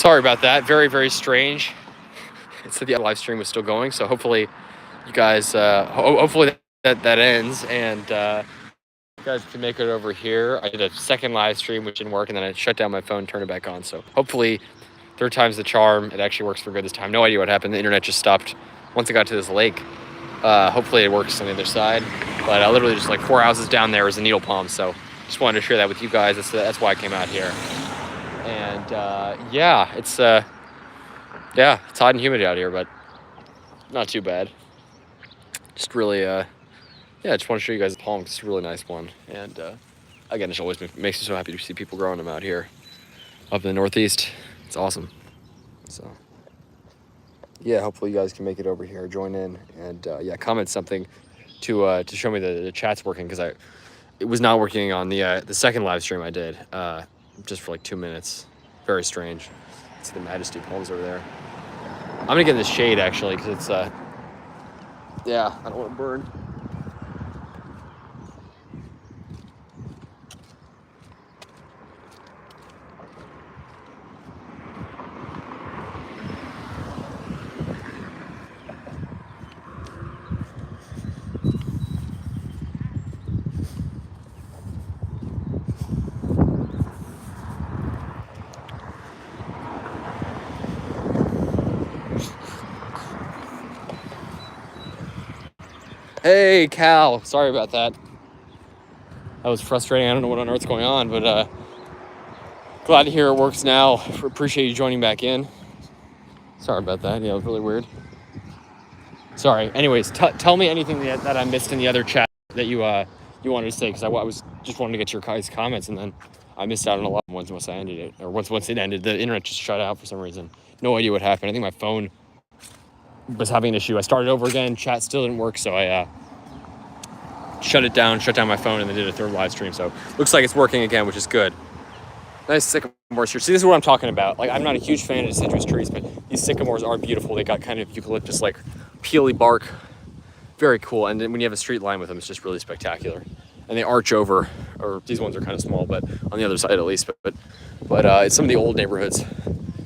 Sorry about that. Very, very strange. It said the live stream was still going, so hopefully you guys, hopefully that ends, and you guys can make it over here. I did a second live stream, which didn't work, and then I shut down my phone, turned it back on. So hopefully, third time's the charm. It actually works for good this time. No idea what happened. The internet just stopped once I got to this lake. Hopefully it works on the other side. But literally just like 4 houses down there is a needle palm. So just wanted to share that with you guys. That's why I came out here. And yeah, it's hot and humid out here, but not too bad. Just really, I just want to show you guys the palm. It's a really nice one. And again, it always makes me so happy to see people growing them out here up in the Northeast. It's awesome. So yeah, hopefully you guys can make it over here, join in, and yeah, comment something to show me the chat's working, because it was not working on the second live stream I did, just for like 2 minutes. Very strange. See the Majesty palms over there. I'm gonna get in the shade actually, because it's yeah, I don't want to burn. Hey, Cal. Sorry about that. That was frustrating. I don't know what on earth's going on, but glad to hear it works now. Appreciate you joining back in. Sorry about that. Yeah, it was really weird. Sorry. Anyways, tell me anything that I missed in the other chat that you wanted to say, because I was just wanting to get your guys' comments, and then I missed out on a lot of ones once I ended it, or once it ended. The internet just shut out for some reason. No idea what happened. I think my phone was having an issue. I started over again. Chat still didn't work, so I shut down my phone, and then did a third live stream. So looks like it's working again, which is good. Nice sycamores here. See, this is what I'm talking about. Like, I'm not a huge fan of deciduous trees, but these sycamores are beautiful. They got kind of eucalyptus like peely bark. Very cool. And then when you have a street line with them, it's just really spectacular. And they arch over, or these ones are kind of small, but on the other side at least. But it's some of the old neighborhoods,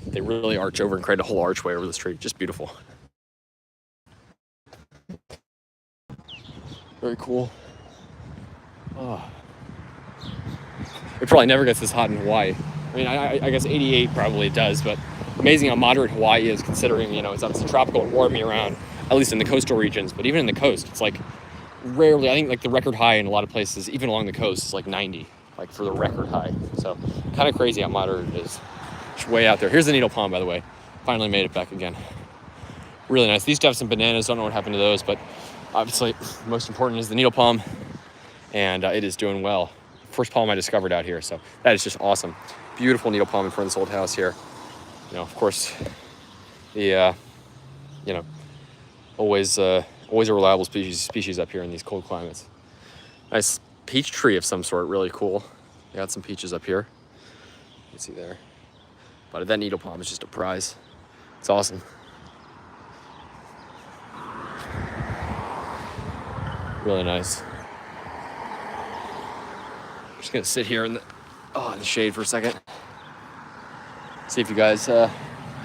they really arch over and create a whole archway over this tree. Just beautiful. Very cool. Oh. It probably never gets this hot in Hawaii. I mean, I guess 88 probably does, but amazing how moderate Hawaii is, considering, it's obviously tropical and warm year round, at least in the coastal regions. But even in the coast, it's like rarely, I think like the record high in a lot of places, even along the coast, is like 90, like for the record high. So kind of crazy how moderate it is. It's way out there. Here's the needle palm, by the way. Finally made it back again. Really nice. These used to have some bananas. Don't know what happened to those, but obviously most important is the needle palm, and it is doing well. First palm I discovered out here, so that is just awesome. Beautiful needle palm in front of this old house here. Of course, the always a reliable species up here in these cold climates. Nice peach tree of some sort, really cool. They got some peaches up here. You can see there. But that needle palm is just a prize. It's awesome. Really nice. I'm just gonna sit here in the shade for a second. See if you guys,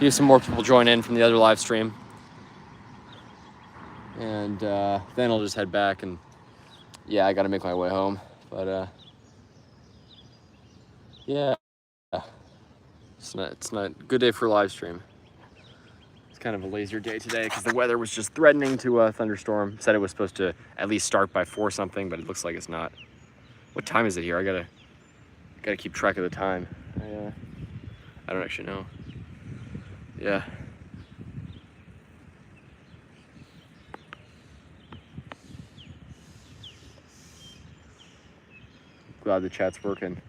see some more people join in from the other live stream. And then I'll just head back, and yeah, I gotta make my way home. But yeah, it's not good day for a live stream. It's kind of a lazier day today because the weather was just threatening to thunderstorm. Said it was supposed to at least start by 4 something, but it looks like it's not. What time is it here? I gotta keep track of the time. I don't actually know. Yeah. Glad the chat's working.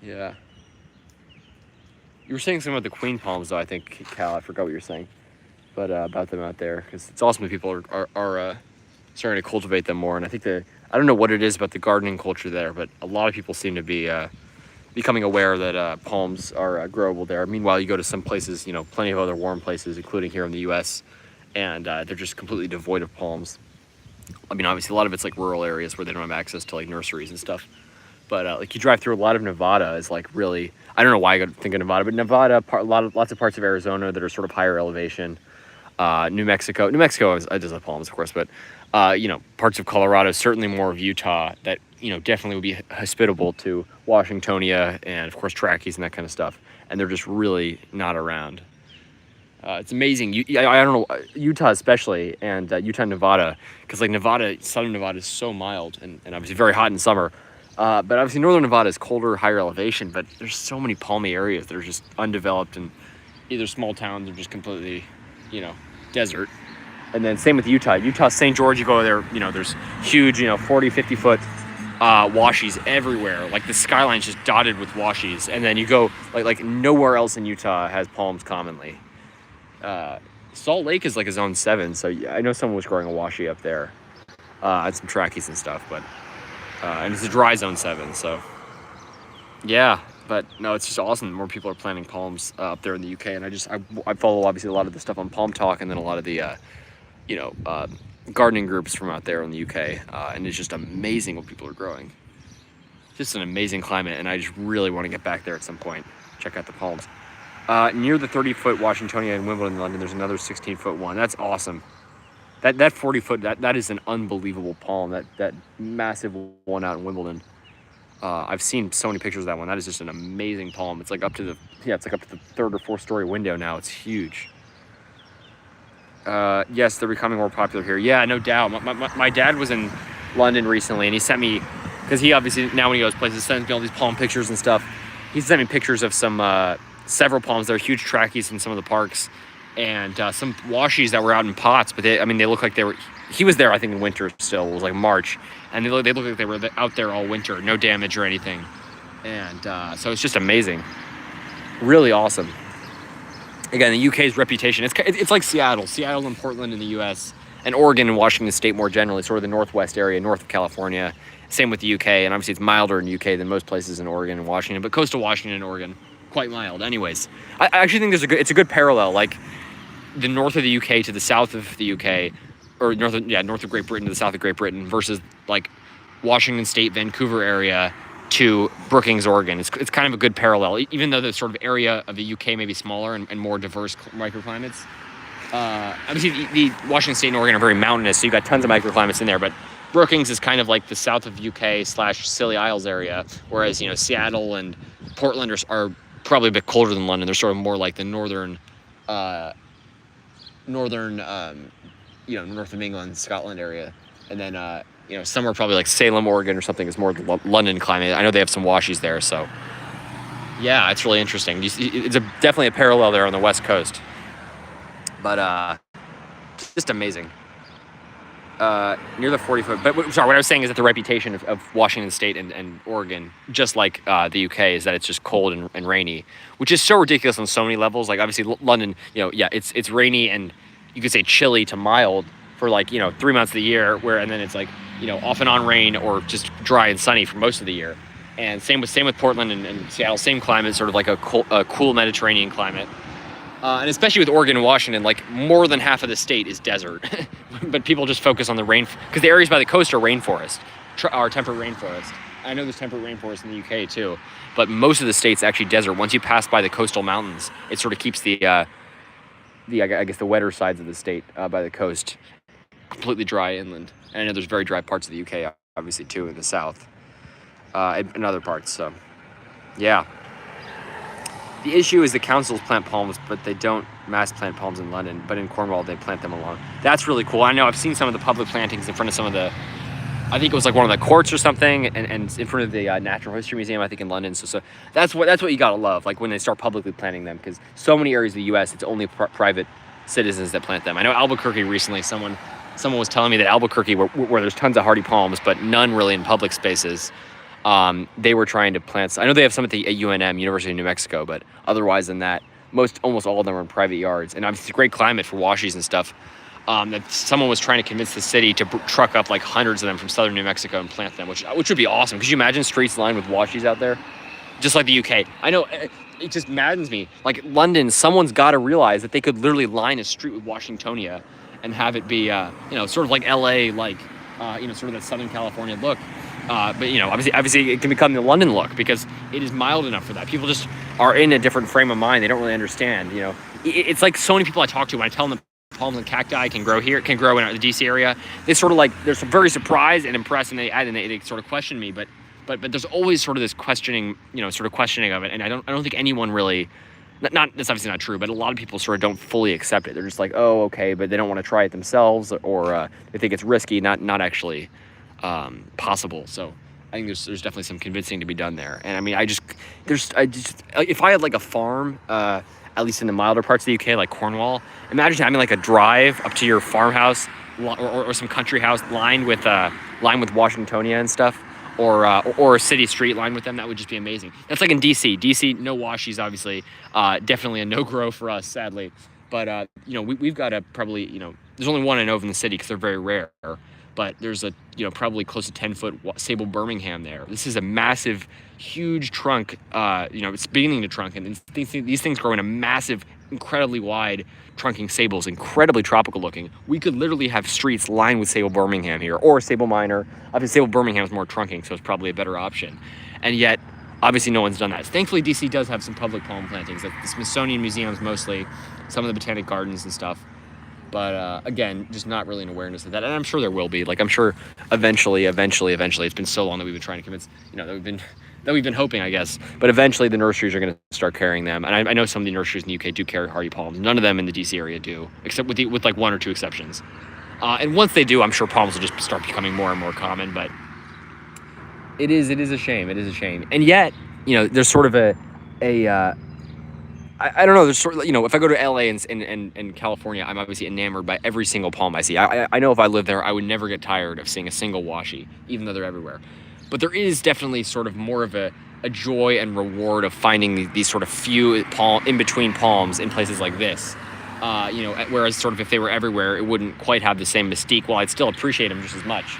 Yeah. You were saying something about the queen palms, though, I think, Cal. I forgot what you were saying. But about them out there, because it's awesome that people are starting to cultivate them more. And I think I don't know what it is about the gardening culture there, but a lot of people seem to be becoming aware that palms are growable there. Meanwhile, you go to some places, plenty of other warm places, including here in the U.S., and they're just completely devoid of palms. I mean, obviously, a lot of it's like rural areas where they don't have access to like nurseries and stuff. But like you drive through a lot of Nevada is like really, I don't know why I got to think of Nevada, but Nevada, lots of parts of Arizona that are sort of higher elevation. New Mexico does have palms, of course, but parts of Colorado, certainly more of Utah, that definitely would be hospitable to Washingtonia and of course trackies and that kind of stuff, and they're just really not around. It's amazing. I don't know, Utah especially, and Utah and Nevada, because like southern Nevada is so mild and obviously very hot in summer. But obviously northern Nevada is colder, higher elevation, but there's so many palmy areas that are just undeveloped and either small towns or just completely, desert. And then same with Utah. St. George, you go there, there's huge, 40, 50 foot washies everywhere. Like the skyline's just dotted with washies. And then you go, like nowhere else in Utah has palms commonly. Salt Lake is like a zone 7, so I know someone was growing a washi up there. And some trackies and stuff, but and it's a dry zone 7, so yeah. But no, it's just awesome. More people are planting palms up there in the UK, and I follow obviously a lot of the stuff on Palm Talk, and then a lot of the gardening groups from out there in the UK, and it's just amazing what people are growing. Just an amazing climate, and I just really want to get back there at some point. Check out the palms. Near the 30-foot Washingtonia in Wimbledon, London, there's another 16-foot one. That's awesome. That 40-foot, that is an unbelievable palm. That massive one out in Wimbledon. I've seen so many pictures of that one. That is just an amazing palm. It's like up to the 3rd or 4th story window now. It's huge. Yes, they're becoming more popular here. Yeah, no doubt. My dad was in London recently, and he sent me, because he obviously now when he goes places sends me all these palm pictures and stuff. He sent me pictures of some several palms. There are huge trackies in some of the parks, and some washies that were out in pots. But they look like they were. He was there, I think, in winter still. It was like March, and they look like they were out there all winter, no damage or anything. And so it's just amazing, really awesome. Again, the UK's reputation, it's like Seattle and Portland in the US, and Oregon and Washington State more generally, sort of the northwest area, north of California. Same with the UK, and obviously it's milder in the UK than most places in Oregon and Washington, but coastal Washington and Oregon, quite mild. Anyways, I actually think it's a good parallel, like the north of the UK to the south of the UK, or north of Great Britain to the south of Great Britain, versus like Washington State, Vancouver area to Brookings, Oregon. It's kind of a good parallel, even though the sort of area of the UK may be smaller and more diverse microclimates. Obviously, the Washington State and Oregon are very mountainous, so you've got tons of microclimates in there, but Brookings is kind of like the south of UK/Scilly Isles area, whereas, Seattle and Portland are probably a bit colder than London. They're sort of more like the northern, north of England, Scotland area. And then, somewhere probably like Salem, Oregon or something is more the London climate. I know they have some washies there, so yeah, it's really interesting. It's definitely a parallel there on the West Coast. But just amazing. Near the 40-foot. But sorry, what I was saying is that the reputation of Washington State and Oregon, just like the UK, is that it's just cold and rainy, which is so ridiculous on so many levels. Like obviously London, it's rainy and you could say chilly to mild for 3 months of the year, and then it's like off and on rain or just dry and sunny for most of the year. And same with Portland and Seattle, same climate, sort of like a cool Mediterranean climate. And especially with Oregon and Washington, like more than half of the state is desert, but people just focus on the rain because the areas by the coast are rainforest, are temperate rainforest. I know there's temperate rainforest in the UK too, but most of the state's actually desert. Once you pass by the coastal mountains, it sort of keeps the wetter sides of the state by the coast completely dry inland. And I know there's very dry parts of the UK, obviously too, in the south, and other parts. So, yeah. The issue is the councils plant palms, but they don't mass plant palms in London. But in Cornwall, they plant them along. That's really cool. I know I've seen some of the public plantings in front of some of the, I think it was like one of the courts or something, and in front of the Natural History Museum, I think in London. So that's what you gotta love, like when they start publicly planting them, because so many areas of the U.S. it's only private citizens that plant them. I know Albuquerque recently, someone was telling me that Albuquerque, where there's tons of hardy palms, but none really in public spaces. They were trying to plant. I know they have some at UNM, University of New Mexico, but otherwise than that, almost all of them are in private yards. And obviously, it's a great climate for washies and stuff. That someone was trying to convince the city to truck up like hundreds of them from southern New Mexico and plant them, which would be awesome. Could you imagine streets lined with washies out there, just like the UK? I know it just maddens me. Like London, someone's got to realize that they could literally line a street with Washingtonia and have it be, sort of like LA, like, sort of that Southern California look. But obviously, it can become the London look because it is mild enough for that. People just are in a different frame of mind. They don't really understand. It's like so many people I talk to when I tell them that palms and cacti can grow here, can grow in the DC area. They sort of they're very surprised and impressed, and they sort of question me. But there's always sort of this questioning, sort of questioning of it. And I don't think anyone really. Not that's obviously not true, but a lot of people sort of don't fully accept it. They're just like, oh, okay, but they don't want to try it themselves, or they think it's risky, not actually possible. So I think there's definitely some convincing to be done there. And I mean, if I had like a farm, at least in the milder parts of the UK, like Cornwall, imagine having like a drive up to your farmhouse or some country house lined with Washingtonia and stuff. Or a city street lined with them. That would just be amazing. That's like in DC. DC, no washies, obviously. Definitely a no-grow for us, sadly. But, we've got probably, there's only one I know of in the city because they're very rare. But there's probably close to 10-foot sable Birmingham there. This is a massive, huge trunk. It's beginning to trunk. And these things grow in a massive, incredibly wide trunking sables, incredibly tropical looking. We could literally have streets lined with sable Birmingham here, or sable minor. Obviously, sable Birmingham is more trunking, so it's probably a better option. And yet, obviously, no one's done that. Thankfully, DC does have some public palm plantings, like the Smithsonian museums mostly, some of the botanic gardens and stuff. But again, just not really an awareness of that. And I'm sure there will be. Like, I'm sure eventually, it's been so long that we've been trying to convince, that we've been hoping, I guess. But eventually the nurseries are going to start carrying them. And I know some of the nurseries in the UK do carry hardy palms. None of them in the DC area do, except with like one or two exceptions. And once they do, I'm sure palms will just start becoming more and more common. But it is a shame. It is a shame. And yet, there's sort of I don't know. There's sort of, if I go to LA and California, I'm obviously enamored by every single palm I see. I know if I lived there, I would never get tired of seeing a single washi, even though they're everywhere. But there is definitely sort of more of a joy and reward of finding these sort of few in between palms in places like this. Whereas sort of if they were everywhere, it wouldn't quite have the same mystique. While I'd still appreciate them just as much,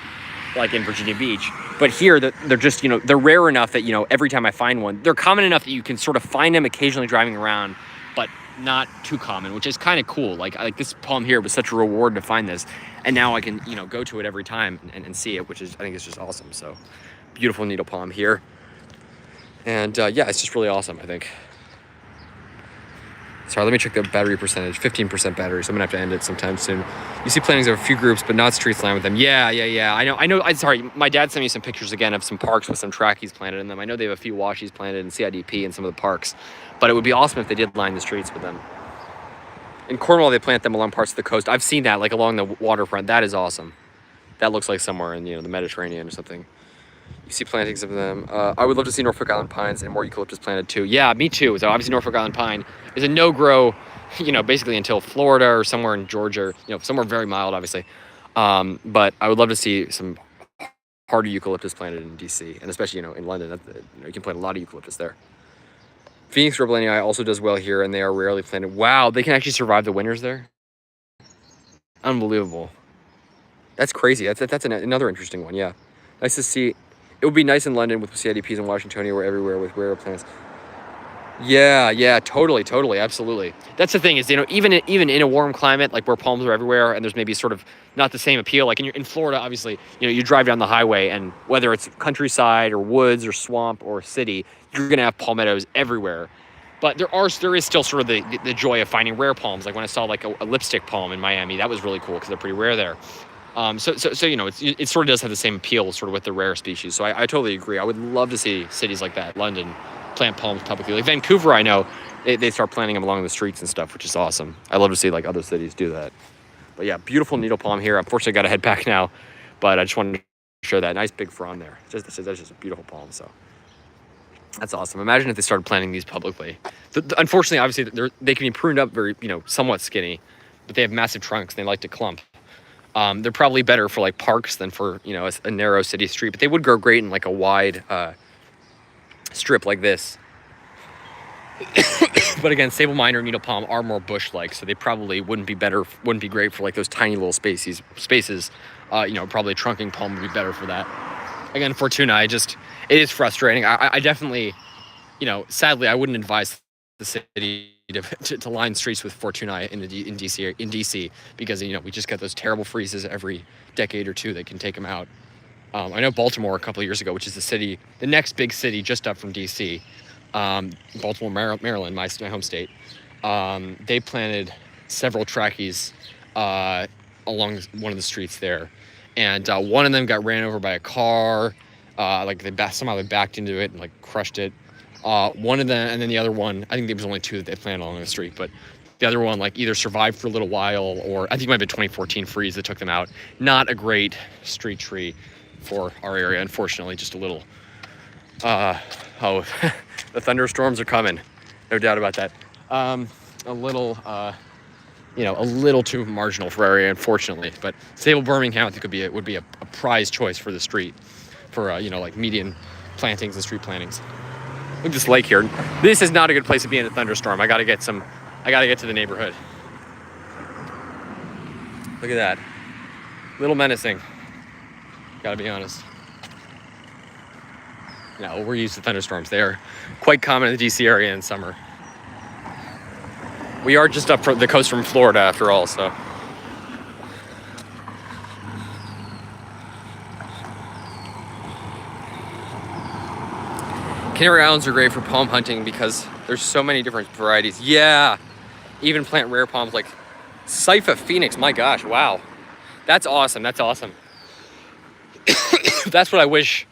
like in Virginia Beach. But here, they're just, they're rare enough that, every time I find one, they're common enough that you can sort of find them occasionally driving around, but not too common, which is kind of cool. Like this palm here was such a reward to find this. And now I can, go to it every time and see it, which is, I think it's just awesome. So beautiful needle palm here. And it's just really awesome, I think. Sorry, let me check the battery percentage. 15% battery, so I'm gonna have to end it sometime soon. You see plantings of a few groups, but not streets lined with them. Yeah. I know. Sorry, my dad sent me some pictures again of some parks with some trackies planted in them. I know they have a few washies planted in CIDP in some of the parks, but it would be awesome if they did line the streets with them. In Cornwall, they plant them along parts of the coast. I've seen that, like along the waterfront. That is awesome. That looks like somewhere in the Mediterranean or something. You see plantings of them. I would love to see Norfolk Island pines and more eucalyptus planted too. Yeah, me too. So obviously Norfolk Island pine is a no-grow, basically until Florida or somewhere in Georgia, somewhere very mild, obviously. But I would love to see some hardy eucalyptus planted in DC, and especially, in London. You can plant a lot of eucalyptus there. Phoenix Roebelanii also does well here, and they are rarely planted. Wow, they can actually survive the winters there? Unbelievable. That's crazy. That's another interesting one, yeah. Nice to see. It would be nice in London with CIDPs and Washingtonia or everywhere with rare plants. Yeah, totally, absolutely. That's the thing is, even in a warm climate, like where palms are everywhere and there's maybe sort of not the same appeal, like in Florida, obviously, you drive down the highway and whether it's countryside or woods or swamp or city, you're going to have palmettos everywhere. But there is still sort of the joy of finding rare palms. Like when I saw like a lipstick palm in Miami, that was really cool because they're pretty rare there. So it sort of does have the same appeal sort of with the rare species. So I totally agree. I would love to see cities like that, London, plant palms publicly. Like Vancouver, I know they start planting them along the streets and stuff, which is awesome. I love to see like other cities do that. But yeah, beautiful needle palm here. Unfortunately, I got to head back now, but I just wanted to show that nice big frond there. That's just a beautiful palm. So that's awesome. Imagine if they started planting these publicly. Unfortunately, obviously, they can be pruned up very, somewhat skinny, but they have massive trunks and they like to clump. They're probably better for like parks than for, a narrow city street, but they would grow great in like a wide strip like this. But again, sable minor and needle palm are more bush-like, so they probably wouldn't be great for like those tiny little spaces. Probably a trunking palm would be better for that. Again, Fortuna, it is frustrating. I definitely, sadly, I wouldn't advise the city to line streets with Fortuna in DC because we just get those terrible freezes every decade or two that can take them out. I know Baltimore a couple of years ago, which is the next big city just up from DC, Baltimore, Maryland, my home state. They planted several trackies along one of the streets there, and one of them got ran over by a car. Like somehow they backed into it and like crushed it. One of them, and then the other one, I think there was only two that they planted along the street, but the other one like either survived for a little while, or I think it might have been 2014 freeze that took them out. Not a great street tree for our area, unfortunately. Just a little, the thunderstorms are coming, no doubt about that. A little, a little too marginal for our area, unfortunately. But Sable Birmingham, I think would be a prize choice for the street, for like median plantings and street plantings. Look at this lake here. This is not a good place to be in a thunderstorm. I gotta get to the neighborhood. Look at that. Little menacing. Gotta be honest. No, we're used to thunderstorms. They are quite common in the DC area in summer. We are just up the coast from Florida after all, so. Canary Islands are great for palm hunting because there's so many different varieties. Yeah, even plant rare palms like Cypha Phoenix. My gosh, wow. That's awesome, that's awesome. That's what I wish.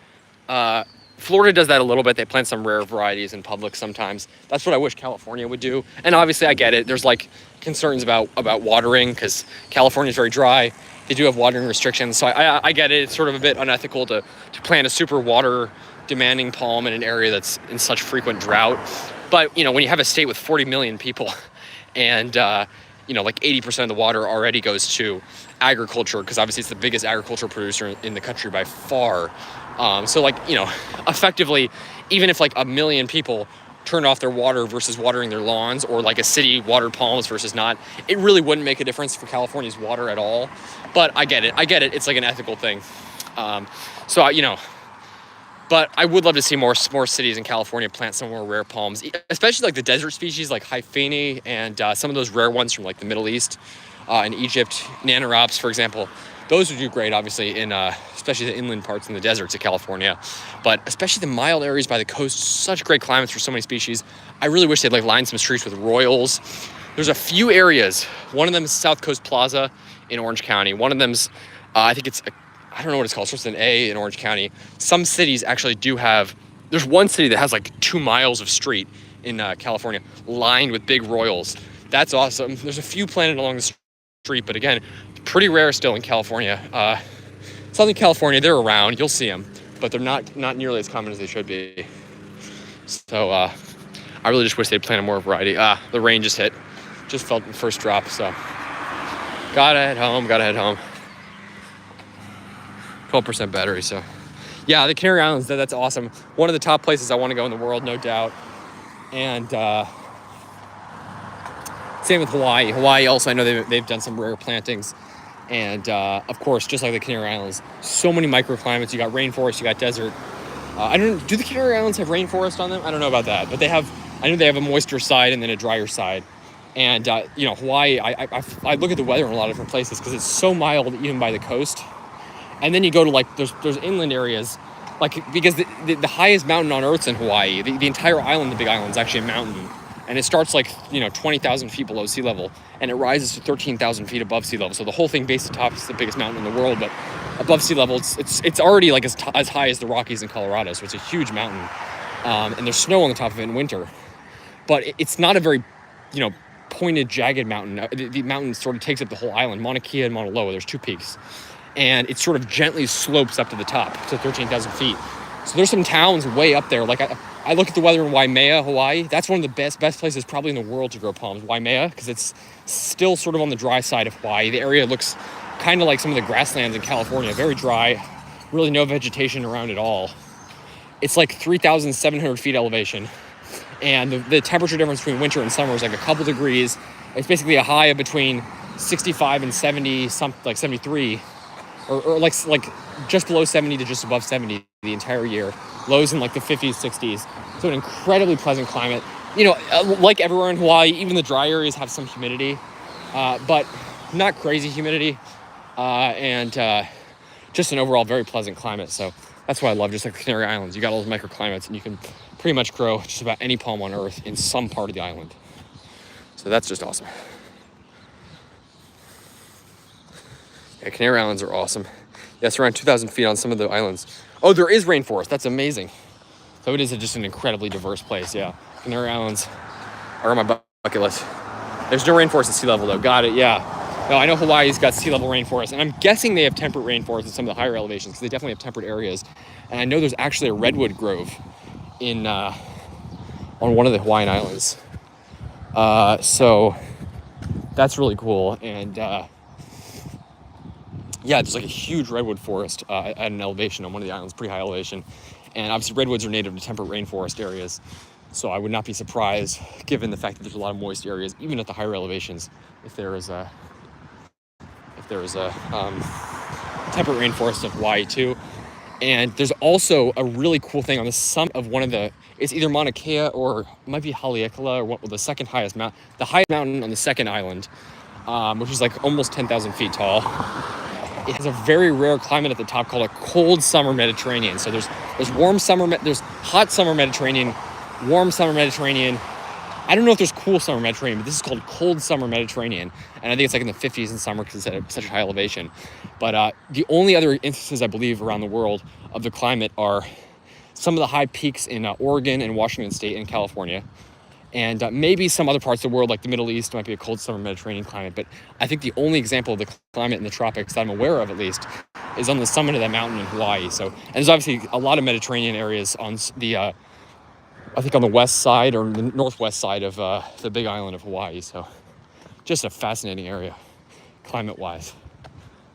Florida does that a little bit. They plant some rare varieties in public sometimes. That's what I wish California would do. And obviously I get it. There's like concerns about watering because California is very dry. They do have watering restrictions. So I get it. It's sort of a bit unethical to plant a super water demanding palm in an area that's in such frequent drought. But, when you have a state with 40 million people and, like 80% of the water already goes to agriculture, because obviously it's the biggest agricultural producer in the country by far. So effectively, even if like 1 million people turn off their water versus watering their lawns, or like a city watered palms versus not, it really wouldn't make a difference for California's water at all. But I get it. It's like an ethical thing. But I would love to see more cities in California plant some more rare palms, especially like the desert species like Hyphene and some of those rare ones from like the Middle East and Egypt, Nanoropes, for example. Those would do great, obviously, in especially the inland parts in the deserts of California. But especially the mild areas by the coast, such great climates for so many species. I really wish they'd like line some streets with royals. There's a few areas. One of them is South Coast Plaza in Orange County. One of them's, I don't know what it's called, it's an A in Orange County. Some cities actually do have, there's one city that has like 2 miles of street in California lined with big royals. That's awesome. There's a few planted along the street, but again, pretty rare still in California. Southern California, they're around, you'll see them, but they're not nearly as common as they should be. So I really just wish they'd planted more variety. The rain just hit, just felt the first drop, so gotta head home. 12% battery, so yeah, the Canary Islands, that's awesome. One of the top places I want to go in the world, no doubt. And same with Hawaii. Hawaii also, I know they've done some rare plantings. And of course, just like the Canary Islands, so many microclimates. You got rainforest, you got desert. Do the Canary Islands have rainforest on them? I don't know about that, but I know they have a moisture side and then a drier side. And Hawaii, I look at the weather in a lot of different places because it's so mild even by the coast. And then you go to like there's inland areas, like because the highest mountain on Earth's in Hawaii. The entire island, the Big Island, is actually a mountain, and it starts like 20,000 feet below sea level, and it rises to 13,000 feet above sea level. So the whole thing, base to top, is the biggest mountain in the world. But above sea level, it's already like as high as the Rockies in Colorado. So it's a huge mountain, and there's snow on the top of it in winter. But it's not a very pointed, jagged mountain. The mountain sort of takes up the whole island. Mauna Kea and Mauna Loa, there's 2 peaks. And it sort of gently slopes up to the top, to 13,000 feet. So there's some towns way up there. Like I look at the weather in Waimea, Hawaii. That's one of the best places probably in the world to grow palms, Waimea, because it's still sort of on the dry side of Hawaii. The area looks kind of like some of the grasslands in California, very dry, really no vegetation around at all. It's like 3,700 feet elevation. And the temperature difference between winter and summer is like a couple degrees. It's basically a high of between 65 and 70, like 73. Or like just below 70 to just above 70 the entire year. Lows in like the 50s, 60s. So an incredibly pleasant climate. Like everywhere in Hawaii, even the dry areas have some humidity, but not crazy humidity. And just an overall very pleasant climate. So that's why I love just like the Canary Islands. You got all those microclimates, and you can pretty much grow just about any palm on earth in some part of the island. So that's just awesome. Yeah, Canary Islands are awesome. Yes, around 2,000 feet on some of the islands. Oh, there is rainforest. That's amazing. So it is just an incredibly diverse place. Yeah, Canary Islands are on my bucket list. There's no rainforest at sea level though. Got it. Yeah. No, I know Hawaii's got sea level rainforest, and I'm guessing they have temperate rainforest at some of the higher elevations because they definitely have temperate areas. And I know there's actually a redwood grove in on one of the Hawaiian islands. So that's really cool. And yeah, there's like a huge redwood forest at an elevation on one of the islands, pretty high elevation. And obviously redwoods are native to temperate rainforest areas. So I would not be surprised, given the fact that there's a lot of moist areas, even at the higher elevations, if there is a temperate rainforest of Hawaii too. And there's also a really cool thing on the summit of one of the, it's either Mauna Kea or it might be Haleakala, or the second highest mountain, the highest mountain on the second island, which is like almost 10,000 feet tall. It has a very rare climate at the top called a cold summer Mediterranean. So there's warm summer, there's hot summer Mediterranean, warm summer Mediterranean. I don't know if there's cool summer Mediterranean, but this is called cold summer Mediterranean. And I think it's like in the 50s in summer because it's at such a high elevation. But the only other instances I believe around the world of the climate are some of the high peaks in Oregon and Washington State and California. And maybe some other parts of the world, like the Middle East, might be a cold summer Mediterranean climate. But I think the only example of the climate in the tropics that I'm aware of, at least, is on the summit of that mountain in Hawaii. So, and there's obviously a lot of Mediterranean areas on the, I think on the west side or the northwest side of the big island of Hawaii. So just a fascinating area, climate-wise.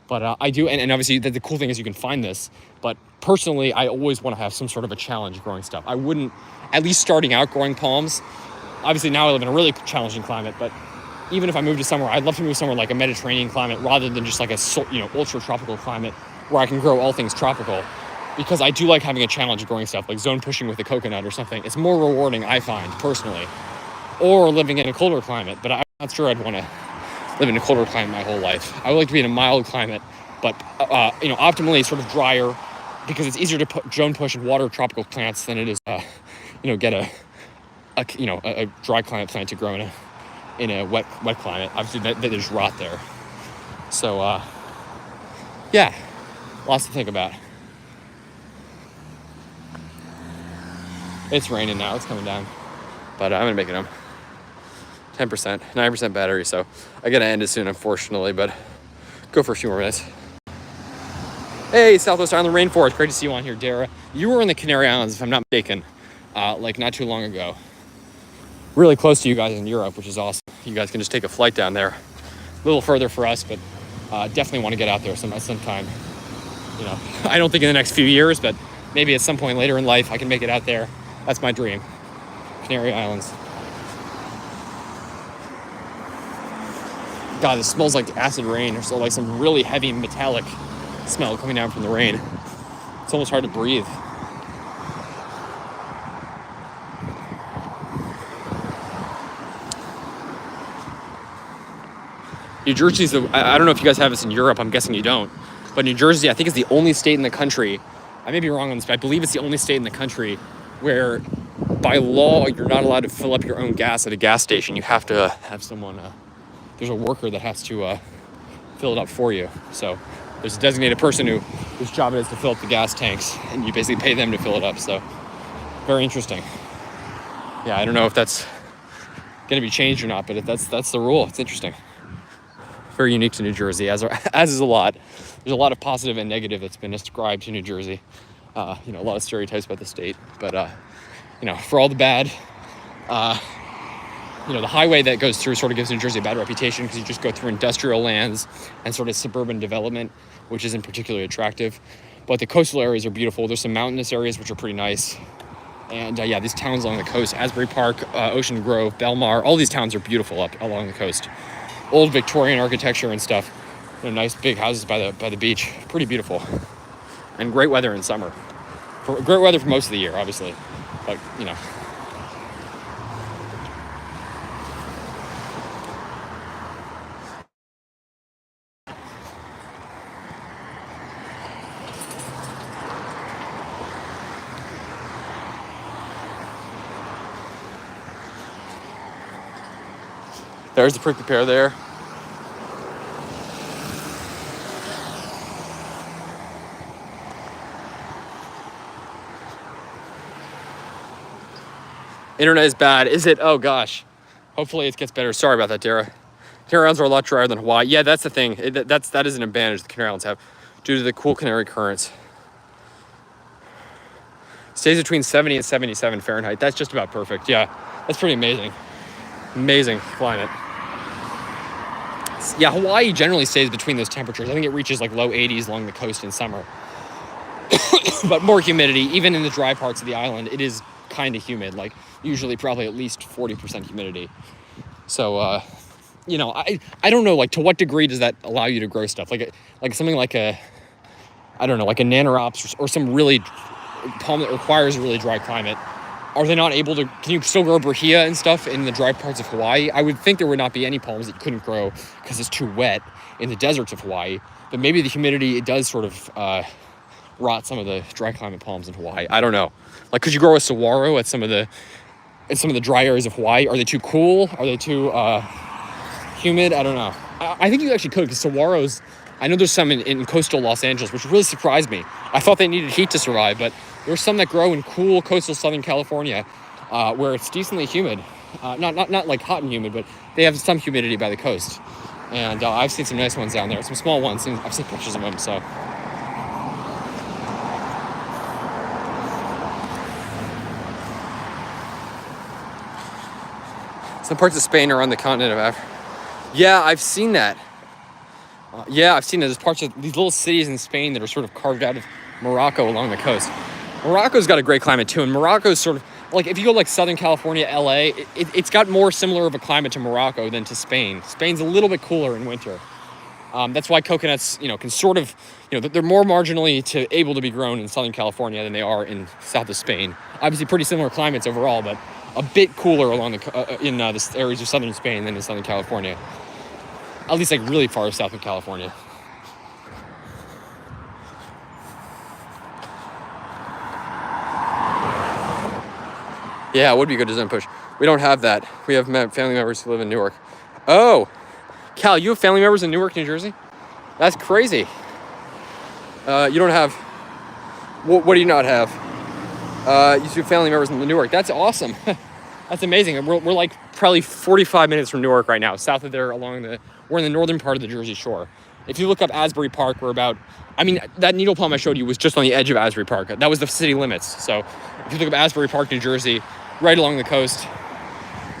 But I do, and obviously the cool thing is you can find this. But personally, I always want to have some sort of a challenge growing stuff. I wouldn't, at least starting out growing palms. Obviously now I live in a really challenging climate, but even if I move to somewhere, I'd love to move somewhere like a Mediterranean climate rather than just like a ultra tropical climate where I can grow all things tropical, because I do like having a challenge growing stuff like zone pushing with a coconut or something. It's more rewarding, I find personally, or living in a colder climate. But I'm not sure I'd want to live in a colder climate my whole life. I would like to be in a mild climate, but optimally sort of drier, because it's easier to put zone push and water tropical plants than it is get a dry climate plant to grow in a wet climate. Obviously, they just rot there. So, yeah, lots to think about. It's raining now. It's coming down. But I'm going to make it home. 10%, 9% battery. So I got to end it soon, unfortunately. But go for a few more minutes. Hey, Southwest Island Rainforest. Great to see you on here, Dara. You were in the Canary Islands, if I'm not mistaken, like not too long ago. Really close to you guys in Europe, which is awesome. You guys can just take a flight down there. A little further for us, but definitely want to get out there sometime. I don't think in the next few years, but maybe at some point later in life I can make it out there. That's my dream. Canary Islands. God, this smells like acid rain. There's like some really heavy metallic smell coming down from the rain. It's almost hard to breathe. New Jersey's I don't know if you guys have this in Europe. I'm guessing you don't. But New Jersey, I think, is the only state in the country. I may be wrong on this, but I believe it's the only state in the country where, by law, you're not allowed to fill up your own gas at a gas station. You have to have someone. There's a worker that has to fill it up for you. So there's a designated person whose job it is to fill up the gas tanks, and you basically pay them to fill it up. So very interesting. Yeah, I don't know if that's going to be changed or not, but that's the rule. It's interesting. Very unique to New Jersey, as is a lot. There's a lot of positive and negative that's been ascribed to New Jersey. A lot of stereotypes about the state. But, for all the bad, the highway that goes through sort of gives New Jersey a bad reputation because you just go through industrial lands and sort of suburban development, which isn't particularly attractive. But the coastal areas are beautiful. There's some mountainous areas, which are pretty nice. And, these towns along the coast, Asbury Park, Ocean Grove, Belmar, all these towns are beautiful up along the coast. Old Victorian architecture and stuff. Nice big houses by the beach. Pretty beautiful. And great weather in summer. Great weather for most of the year, obviously. But, There's the prickly pear there. Internet is bad. Is it? Oh gosh. Hopefully it gets better. Sorry about that, Dara. Canary Islands are a lot drier than Hawaii. Yeah, that's the thing. That is an advantage the Canary Islands have due to the cool Canary currents. Stays between 70 and 77 Fahrenheit. That's just about perfect. Yeah, that's pretty amazing. Amazing climate. Yeah, Hawaii generally stays between those temperatures. I think it reaches like low 80s along the coast in summer. But more humidity, even in the dry parts of the island, it is kind of humid, like usually probably at least 40% humidity. So, you know, I don't know, like to what degree does that allow you to grow stuff? Like something like I don't know, like a Nanorops or some really palm that requires a really dry climate. Are they not able to, can you still grow Brahia and stuff in the dry parts of Hawaii? I would think there would not be any palms that you couldn't grow because it's too wet in the deserts of Hawaii. But maybe the humidity, it does sort of rot some of the dry climate palms in Hawaii. I don't know. Like, could you grow a saguaro at some of the dry areas of Hawaii? Are they too cool? Are they too humid? I don't know. I think you actually could, because saguaros, I know there's some in coastal Los Angeles, which really surprised me. I thought they needed heat to survive, but there's some that grow in cool coastal Southern California where it's decently humid. Not like hot and humid, but they have some humidity by the coast. And I've seen some nice ones down there, some small ones. I've seen pictures of them, so. Some parts of Spain are on the continent of Africa. Yeah, I've seen that. I've seen that. There's parts of these little cities in Spain that are sort of carved out of Morocco along the coast. Morocco's got a great climate too, and Morocco's sort of like, if you go like Southern California, LA, it's got more similar of a climate to Morocco than to Spain. Spain's a little bit cooler in winter. That's why coconuts, can sort of, they're more marginally able to be grown in Southern California than they are in south of Spain. Obviously, pretty similar climates overall, but a bit cooler along in the areas of southern Spain than in Southern California. At least like really far south of California. Yeah, it would be good to zone push. We don't have that. We have family members who live in Newark. Oh, Cal, you have family members in Newark, New Jersey? That's crazy. You don't have... What do you not have? You have family members in Newark. That's awesome. That's amazing. We're like probably 45 minutes from Newark right now. South of there we're in the northern part of the Jersey Shore. If you look up Asbury Park, that needle palm I showed you was just on the edge of Asbury Park. That was the city limits. So if you look up Asbury Park, New Jersey, right along the coast,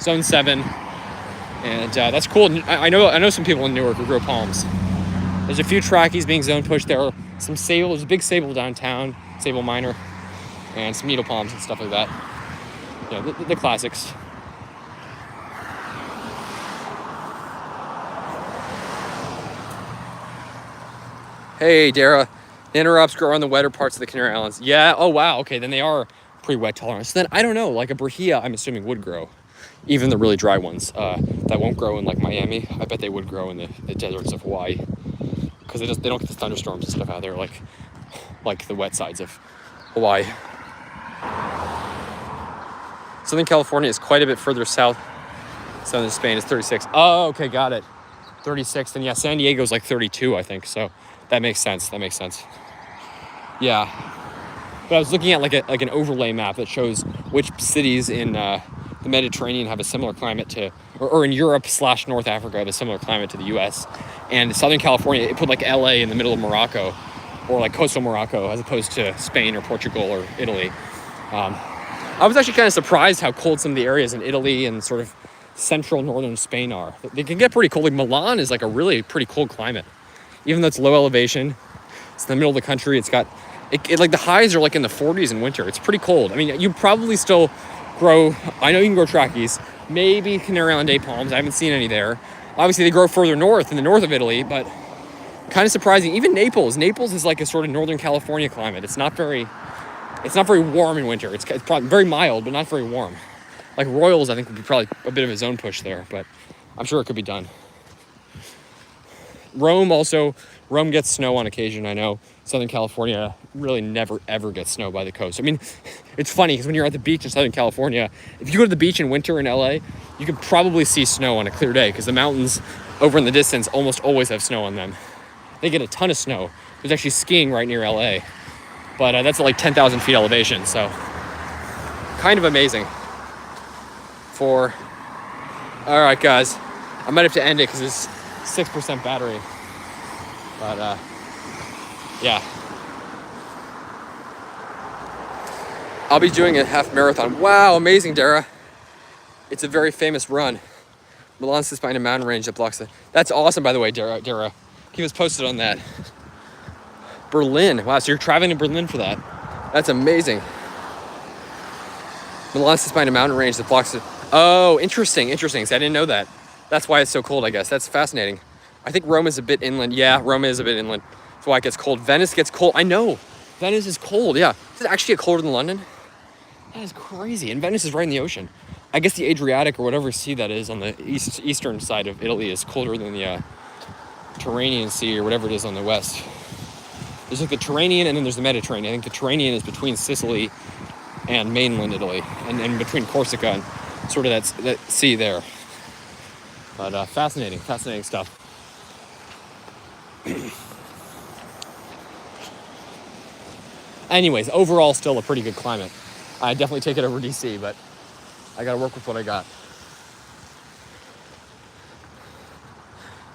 Zone 7. And that's cool. I know some people in Newark who grow palms. There's a few trackies being zone pushed. There are some sable. There's a big sable downtown, sable minor, and some needle palms and stuff like that. The classics. Hey, Dara. Nanorops grow on the wetter parts of the Canary Islands. Yeah. Oh, wow. Okay, then they are pretty wet tolerant. So then, I don't know. Like a Brahia, I'm assuming would grow. Even the really dry ones that won't grow in like Miami. I bet they would grow in the deserts of Hawaii. Because they don't get the thunderstorms and stuff out there like the wet sides of Hawaii. Southern California is quite a bit further south. Southern Spain is 36. Oh, okay, got it. 36. And yeah, San Diego's like 32, I think. So that makes sense. Yeah. But I was looking at like an overlay map that shows which cities in the Mediterranean have a similar climate to, or in Europe / North Africa have a similar climate to the U.S. And Southern California, it put like L.A. in the middle of Morocco, or like coastal Morocco, as opposed to Spain or Portugal or Italy. I was actually kind of surprised how cold some of the areas in Italy and sort of central northern Spain are. They can get pretty cold. Like Milan is like a really pretty cold climate, even though it's low elevation. It's in the middle of the country. It's got like the highs are like in the 40s in winter. It's pretty cold. I mean, you probably still grow. I know you can grow trackies, maybe Canary Island day palms. I haven't seen any there. Obviously, they grow further north in the north of Italy, but kind of surprising. Even Naples. Naples is like a sort of Northern California climate. It's not very warm in winter. It's probably very mild, but not very warm. Like Royals, I think would be probably a bit of a zone push there, but I'm sure it could be done. Rome also, Rome gets snow on occasion, I know. Southern California really never, ever gets snow by the coast. I mean, it's funny because when you're at the beach in Southern California, if you go to the beach in winter in LA, you can probably see snow on a clear day because the mountains over in the distance almost always have snow on them. They get a ton of snow. There's actually skiing right near LA, but that's at like 10,000 feet elevation, so kind of amazing. All right, guys, I might have to end it because it's 6% battery, but yeah. I'll be doing a half marathon. Wow, amazing, Dara. It's a very famous run. Milan sits behind a mountain range that blocks it. That's awesome, by the way, Dara. Keep us posted on that. Berlin. Wow, so you're traveling to Berlin for that. That's amazing. Milan sits behind a mountain range that blocks it. Oh, interesting. So I didn't know that. That's why it's so cold, I guess. That's fascinating. I think Rome is a bit inland. Yeah, Rome is a bit inland. That's why it gets cold. Venice gets cold. I know. Venice is cold, yeah. Does it actually get colder than London? That is crazy. And Venice is right in the ocean. I guess the Adriatic or whatever sea that is on the eastern side of Italy is colder than the Mediterranean Sea or whatever it is on the west. There's like the Mediterranean and then there's the Mediterranean. I think the Mediterranean is between Sicily and mainland Italy and between Corsica and sort of that sea there. But fascinating stuff. Anyways, overall still a pretty good climate. I definitely take it over DC, but I gotta work with what I got.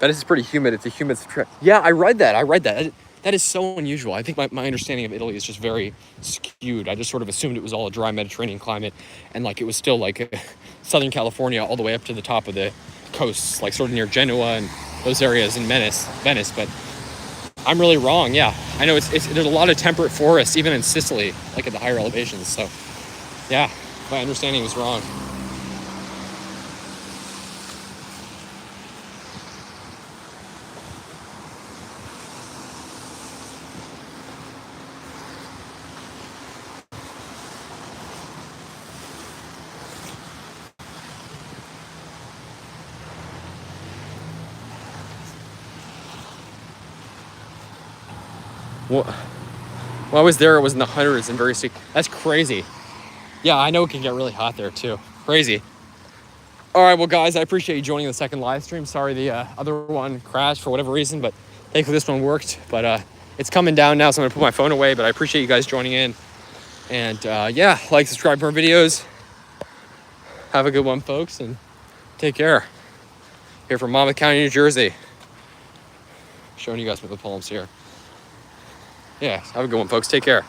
Venice is pretty humid. It's a humid trip. Yeah, I read that. That is so unusual. I think my understanding of Italy is just very skewed. I just sort of assumed it was all a dry Mediterranean climate and like it was still like Southern California all the way up to the top of the coasts, like sort of near Genoa and those areas in Venice, but I'm really wrong. Yeah, I know there's a lot of temperate forests even in Sicily, like at the higher elevations. So yeah, my understanding was wrong. Well, when I was there, it was in the hundreds and very steep. That's crazy. Yeah, I know it can get really hot there too. Crazy. All right, well, guys, I appreciate you joining the second live stream. Sorry the other one crashed for whatever reason, but thankfully this one worked. But it's coming down now, so I'm gonna put my phone away. But I appreciate you guys joining in. And yeah, like, subscribe for more videos. Have a good one, folks, and take care. Here from Monmouth County, New Jersey. Showing you guys what the palms here. Yeah, have a good one, folks. Take care.